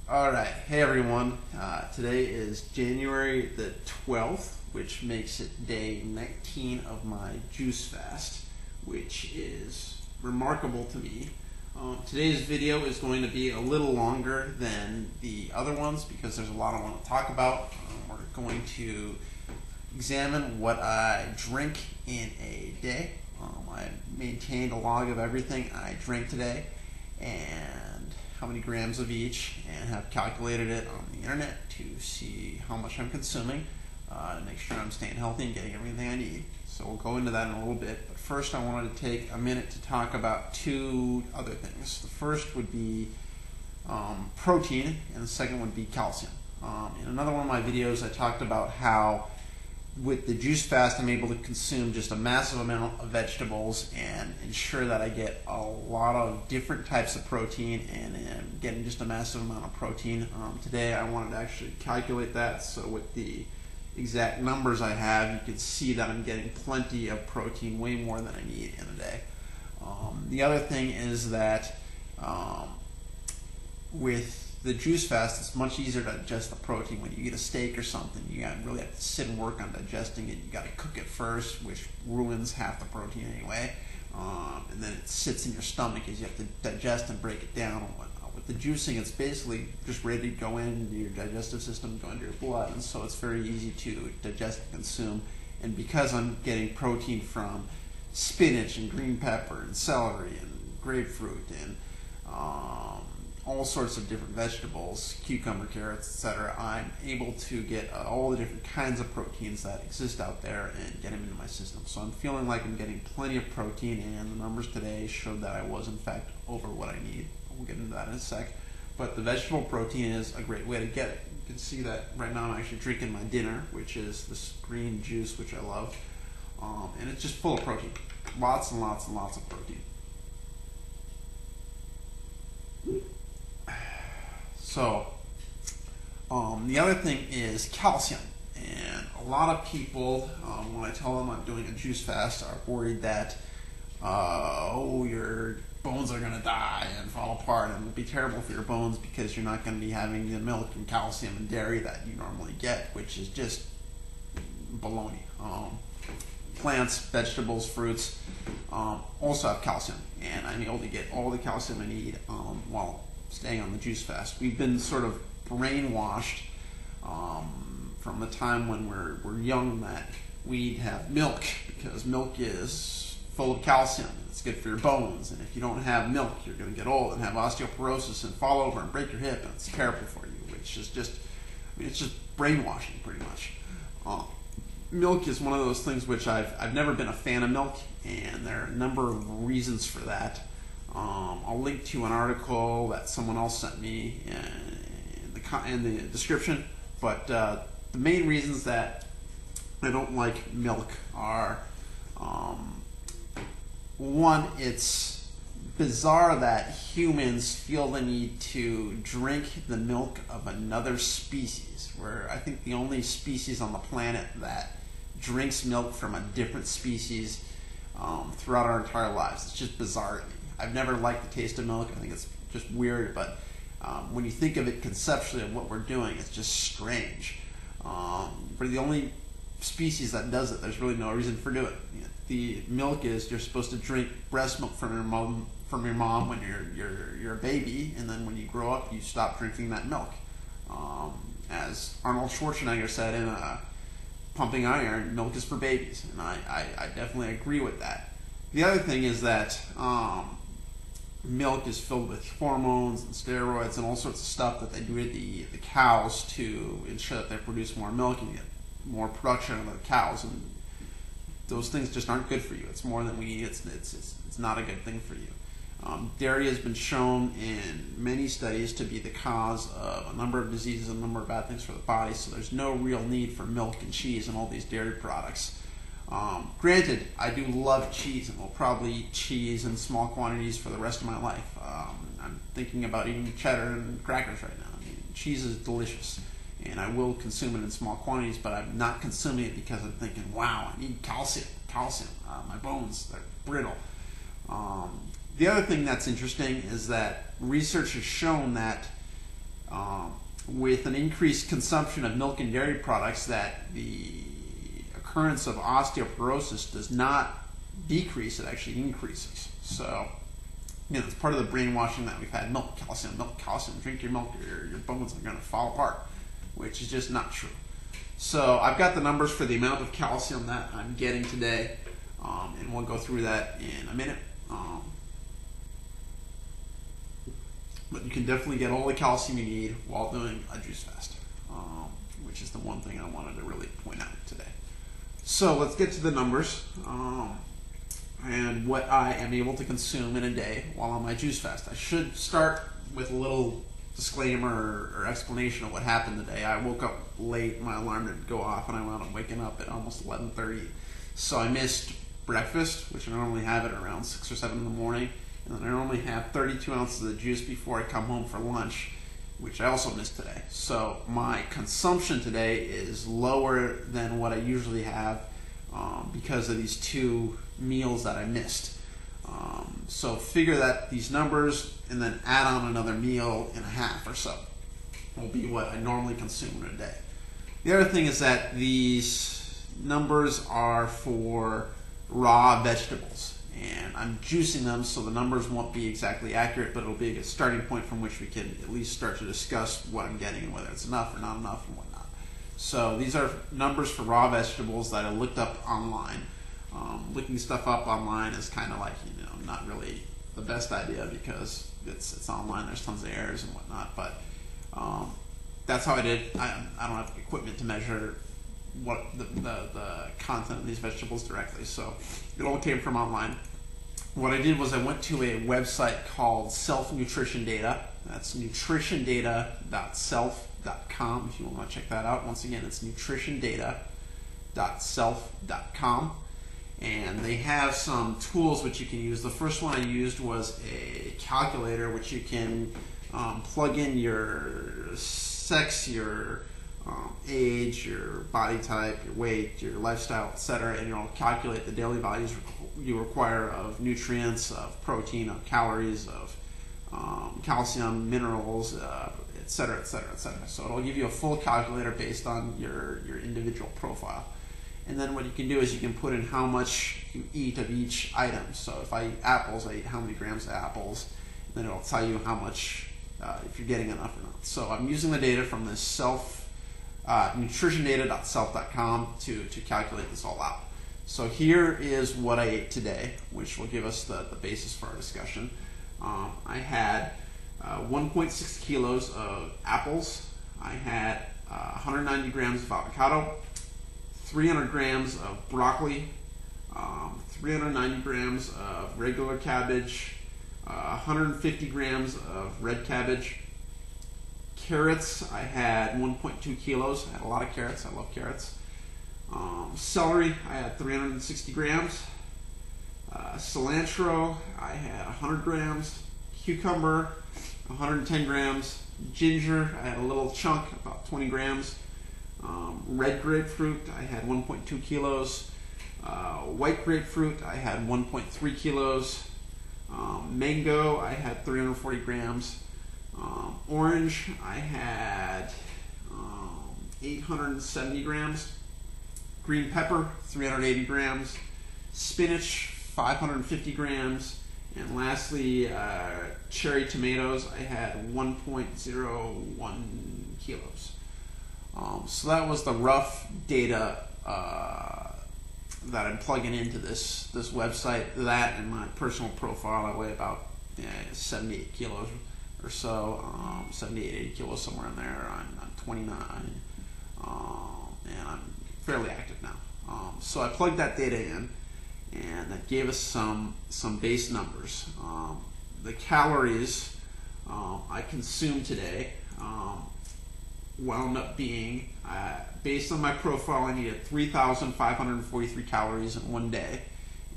All right, hey everyone. Today is January the 12th, which makes it day 19 of my juice fast, which is remarkable to me. Today's video is going to be a little longer than the other ones because there's a lot I want to talk about. We're going to examine what I drink in a day. I maintained a log of everything I drank today and how many grams of each, and have calculated it on the internet to see how much I'm consuming to make sure I'm staying healthy and getting everything I need. So we'll go into that in a little bit, but first I wanted to take a minute to talk about two other things. The first would be protein, and the second would be calcium. In another one of my videos I talked about how with the juice fast I'm able to consume just a massive amount of vegetables and ensure that I get a lot of different types of protein and am getting just a massive amount of protein. Today I wanted to actually calculate that, so with the exact numbers I have you can see that I'm getting plenty of protein, way more than I need in a day. The other thing is that with the juice fast, it's much easier to digest the protein. When you eat a steak or something, you really have to sit and work on digesting it. You got to cook it first, which ruins half the protein anyway, and then it sits in your stomach as you have to digest and break it down and whatnot. With the juicing, it's basically just ready to go into your digestive system, go into your blood, and so it's very easy to digest and consume. And because I'm getting protein from spinach and green pepper and celery and grapefruit and all sorts of different vegetables, cucumber, carrots, etc., I'm able to get all the different kinds of proteins that exist out there and get them into my system. So I'm feeling like I'm getting plenty of protein, and the numbers today showed that I was in fact over what I need. We'll get into that in a sec. But the vegetable protein is a great way to get it. You can see that right now I'm actually drinking my dinner, which is this green juice, which I love. And it's just full of protein. Lots and lots and lots of protein. So, the other thing is calcium. And a lot of people, when I tell them I'm doing a juice fast, are worried that, your bones are going to die and fall apart and it'll be terrible for your bones because you're not going to be having the milk and calcium and dairy that you normally get, which is just baloney. Plants, vegetables, fruits also have calcium, and I'm able to get all the calcium I need while staying on the juice fast. We've been sort of brainwashed from the time when we're young that we have milk because milk is full of calcium and it's good for your bones, and if you don't have milk you're going to get old and have osteoporosis and fall over and break your hip, and it's terrible for you, which is just, it's just brainwashing pretty much. Milk is one of those things which I've never been a fan of milk, and there are a number of reasons for that. I'll link to an article that someone else sent me in the description, but the main reasons that I don't like milk are, one, it's bizarre that humans feel the need to drink the milk of another species. We're, I think, the only species on the planet that drinks milk from a different species throughout our entire lives. It's just bizarre to me. I've never liked the taste of milk. I think it's just weird, but when you think of it conceptually of what we're doing, it's just strange. We're the only species that does it. There's really no reason for doing it. The milk is, you're supposed to drink breast milk from your mom when you're a baby, and then when you grow up you stop drinking that milk. As Arnold Schwarzenegger said in Pumping Iron, milk is for babies, and I definitely agree with that. The other thing is that milk is filled with hormones and steroids and all sorts of stuff that they do to the cows to ensure that they produce more milk and get more production of the cows, and those things just aren't good for you. It's more than we eat. It's not a good thing for you. Dairy has been shown in many studies to be the cause of a number of diseases and a number of bad things for the body, so there's no real need for milk and cheese and all these dairy products. Granted, I do love cheese and will probably eat cheese in small quantities for the rest of my life. I'm thinking about eating cheddar and crackers right now. I mean, cheese is delicious, and I will consume it in small quantities, but I'm not consuming it because I'm thinking, wow, I need calcium. My bones, they're brittle. The other thing that's interesting is that research has shown that with an increased consumption of milk and dairy products, that the occurrence of osteoporosis does not decrease, it actually increases. So, it's part of the brainwashing that we've had. Milk, calcium, drink your milk, your bones are going to fall apart, which is just not true. So I've got the numbers for the amount of calcium that I'm getting today, and we'll go through that in a minute. But you can definitely get all the calcium you need while doing a juice fast, which is the one thing I wanted to really point out today. So let's get to the numbers and what I am able to consume in a day while on my juice fast. I should start with a little disclaimer or explanation of what happened today. I woke up late, my alarm didn't go off, and I wound up waking up at almost 11:30. So I missed breakfast, which I normally have at around 6 or 7 in the morning. And then I normally have 32 ounces of juice before I come home for lunch, which I also missed today. So my consumption today is lower than what I usually have because of these 2 meals that I missed. So figure that these numbers and then add on another meal and a half or so will be what I normally consume in a day. The other thing is that these numbers are for raw vegetables. And I'm juicing them, so the numbers won't be exactly accurate, but it'll be a starting point from which we can at least start to discuss what I'm getting and whether it's enough or not enough and whatnot. So these are numbers for raw vegetables that I looked up online. Looking stuff up online is kind of like, not really the best idea because it's online, there's tons of errors and whatnot, but that's how I did. I don't have equipment to measure what the content of these vegetables directly, so it all came from online. What I did was I went to a website called Self Nutrition Data. That's nutritiondata.self.com if you want to check that out. Once again, it's nutritiondata.self.com, and they have some tools which you can use. The first one I used was a calculator which you can plug in your sex, your age, your body type, your weight, your lifestyle, etc., and it'll calculate the daily values you require of nutrients, of protein, of calories, of calcium, minerals, etc., etc., etc. So it'll give you a full calculator based on your individual profile. And then what you can do is you can put in how much you eat of each item. So if I eat apples, I eat how many grams of apples, and then it'll tell you how much, if you're getting enough or not. So I'm using the data from this nutritiondata.self.com to calculate this all out. So here is what I ate today, which will give us the basis for our discussion. I had 1.6 kilos of apples. I had 190 grams of avocado, 300 grams of broccoli, 390 grams of regular cabbage, 150 grams of red cabbage. Carrots, I had 1.2 kilos. I had a lot of carrots. I love carrots. Celery, I had 360 grams. Cilantro, I had 100 grams. Cucumber, 110 grams. Ginger, I had a little chunk, about 20 grams. Red grapefruit, I had 1.2 kilos. White grapefruit, I had 1.3 kilos. Mango, I had 340 grams. Orange, I had 870 grams. Green pepper, 380 grams. Spinach, 550 grams. And lastly, cherry tomatoes, I had 1.01 kilos. So that was the rough data that I'm plugging into this website. That and my personal profile, I weigh about 78 kilos or so, 78, 80 kilos, somewhere in there. I'm 29, and I'm fairly active now. So I plugged that data in, and that gave us some base numbers. The calories I consumed today wound up being, based on my profile, I needed 3,543 calories in one day,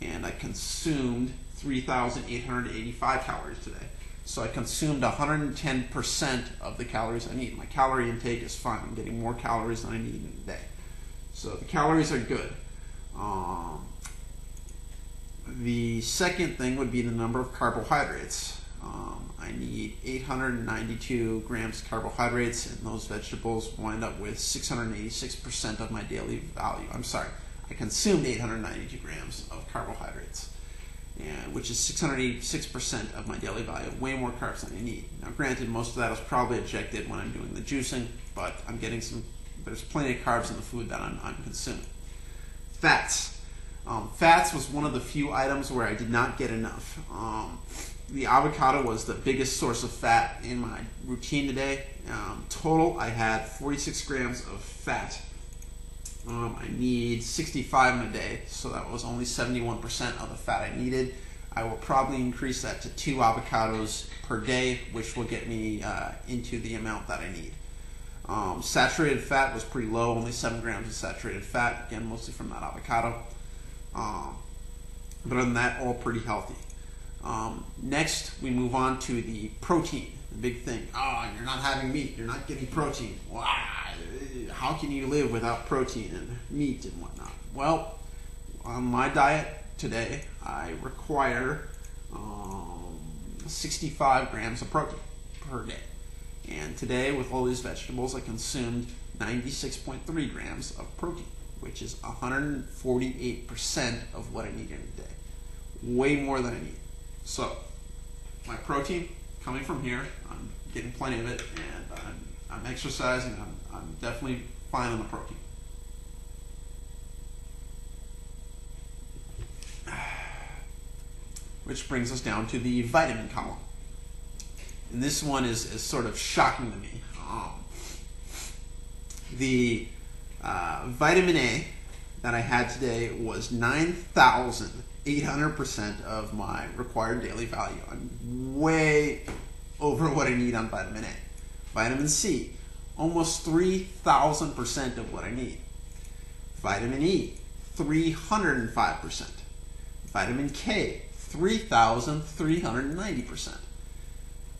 and I consumed 3,885 calories today. So I consumed 110% of the calories I need. My calorie intake is fine. I'm getting more calories than I need in a day. So the calories are good. The second thing would be the number of carbohydrates. I need 892 grams of carbohydrates, and those vegetables wind up with 686% of my daily value. I'm sorry, I consumed 892 grams of carbohydrates, which is 686% of my daily value, way more carbs than I need. Now granted, most of that is probably ejected when I'm doing the juicing, but I'm getting there's plenty of carbs in the food that I'm consuming. Fats. Fats was one of the few items where I did not get enough. The avocado was the biggest source of fat in my routine today. Total, I had 46 grams of fat. I need 65 in a day, so that was only 71% of the fat I needed. I will probably increase that to 2 avocados per day, which will get me into the amount that I need. Saturated fat was pretty low, only 7 grams of saturated fat, again, mostly from that avocado. But other than that, all pretty healthy. Next, we move on to the protein, the big thing. Oh, you're not having meat, you're not getting protein. Wow, how can you live without protein and meat and whatnot? Well, on my diet today, I require 65 grams of protein per day. And today, with all these vegetables, I consumed 96.3 grams of protein, which is 148% of what I need in a day. Way more than I need. So, my protein coming from here, I'm getting plenty of it, and I'm exercising, I'm definitely fine on the protein. Which brings us down to the vitamin column. And this one is sort of shocking to me. The vitamin A that I had today was 9,800% of my required daily value. I'm way over what I need on vitamin A. Vitamin C, almost 3,000% of what I need. Vitamin E, 305%. Vitamin K, 3,390%.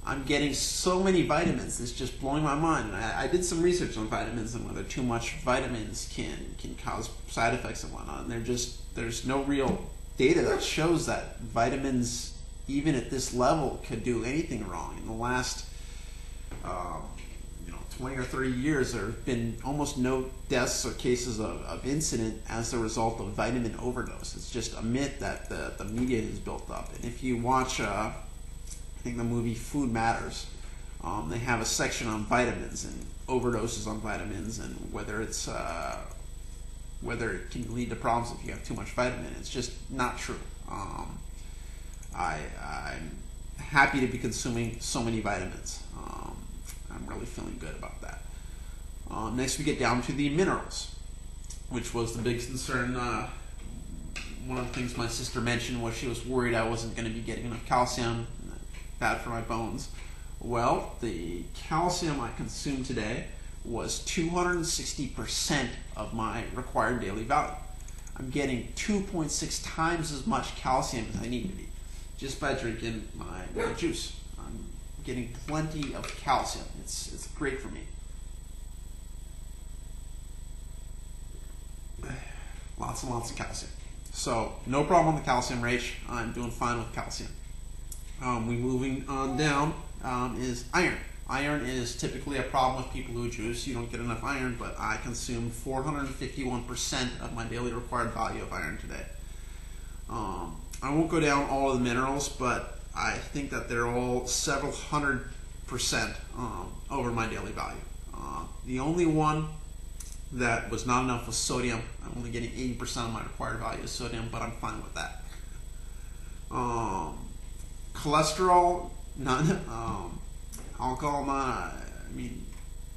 I'm getting so many vitamins, it's just blowing my mind. And I did some research on vitamins and whether too much vitamins can cause side effects and whatnot. And there's no real data that shows that vitamins, even at this level, could do anything wrong. In the last 20 or 30 years, there have been almost no deaths or cases of incident as a result of vitamin overdose. It's just a myth that the media has built up. And if you watch I think the movie Food Matters, they have a section on vitamins and overdoses on vitamins and whether it can lead to problems if you have too much vitamin. It's just not true. I'm happy to be consuming so many vitamins. I'm really feeling good about that. Next we get down to the minerals, which was the big concern. One of the things my sister mentioned was she was worried I wasn't going to be getting enough calcium, bad for my bones. Well, the calcium I consumed today was 260% of my required daily value. I'm getting 2.6 times as much calcium as I need to be just by drinking my juice. I'm getting plenty of calcium. It's great for me. Lots and lots of calcium. So no problem with the calcium, Rach. I'm doing fine with calcium. We moving on down is iron. Iron is typically a problem with people who juice. You don't get enough iron, but I consumed 451% of my daily required value of iron today. I won't go down all of the minerals, but I think that they're all several 100% over my daily value. The only one that was not enough was sodium. I'm only getting 80% of my required value of sodium, but I'm fine with that. Cholesterol, none. Alcohol, none. I mean,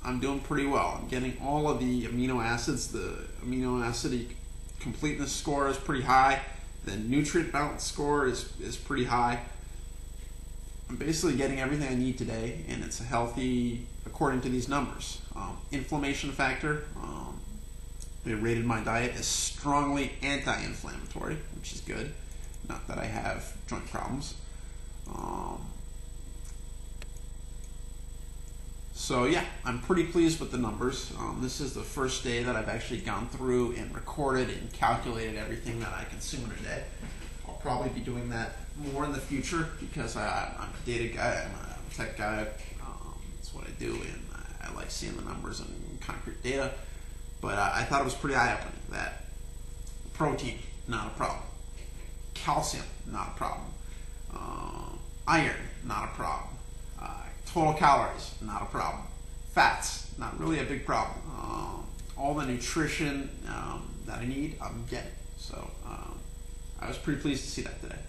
I'm doing pretty well. I'm getting all of the amino acids. The amino acid completeness score is pretty high. The nutrient balance score is pretty high. I'm basically getting everything I need today, and it's a healthy, according to these numbers. Inflammation factor, they rated my diet as strongly anti-inflammatory, which is good. Not that I have joint problems. So yeah, I'm pretty pleased with the numbers. This is the first day that I've actually gone through and recorded and calculated everything that I consume in a day. I'll probably be doing that more in the future because I'm a data guy, I'm a tech guy. That's what I do, and I like seeing the numbers and concrete data. But I thought it was pretty eye-opening that protein, not a problem. Calcium, not a problem. Iron, not a problem. Total calories, not a problem. Fats, not really a big problem. All the nutrition that I need, I'm getting. So I was pretty pleased to see that today.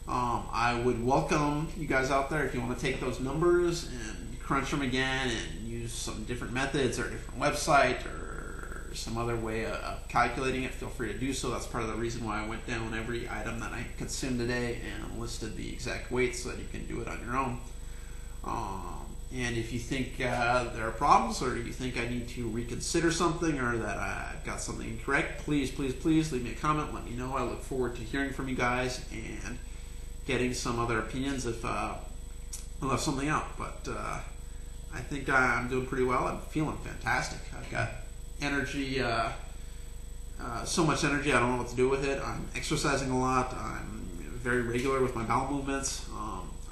I would welcome you guys out there if you want to take those numbers and crunch them again and use some different methods or a different website or some other way of calculating it. Feel free to do so. That's part of the reason why I went down every item that I consumed today and listed the exact weights so that you can do it on your own. And if you think there are problems, or you think I need to reconsider something, or that I've got something incorrect, please leave me a comment. Let me know. I look forward to hearing from you guys and getting some other opinions if I left something out. But I think I'm doing pretty well. I'm feeling fantastic. I've got energy, so much energy I don't know what to do with it. I'm exercising a lot. I'm very regular with my bowel movements.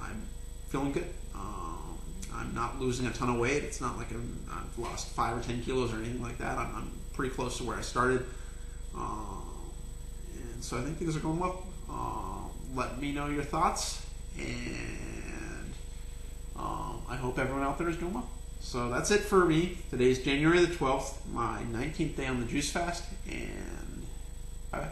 I'm feeling good. I'm not losing a ton of weight. It's not like I've lost 5 or 10 kilos or anything like that. I'm pretty close to where I started. And so I think things are going well. Let me know your thoughts, and I hope everyone out there is doing well. So that's it for me. Today's January the 12th, my 19th day on the juice fast, and bye-bye.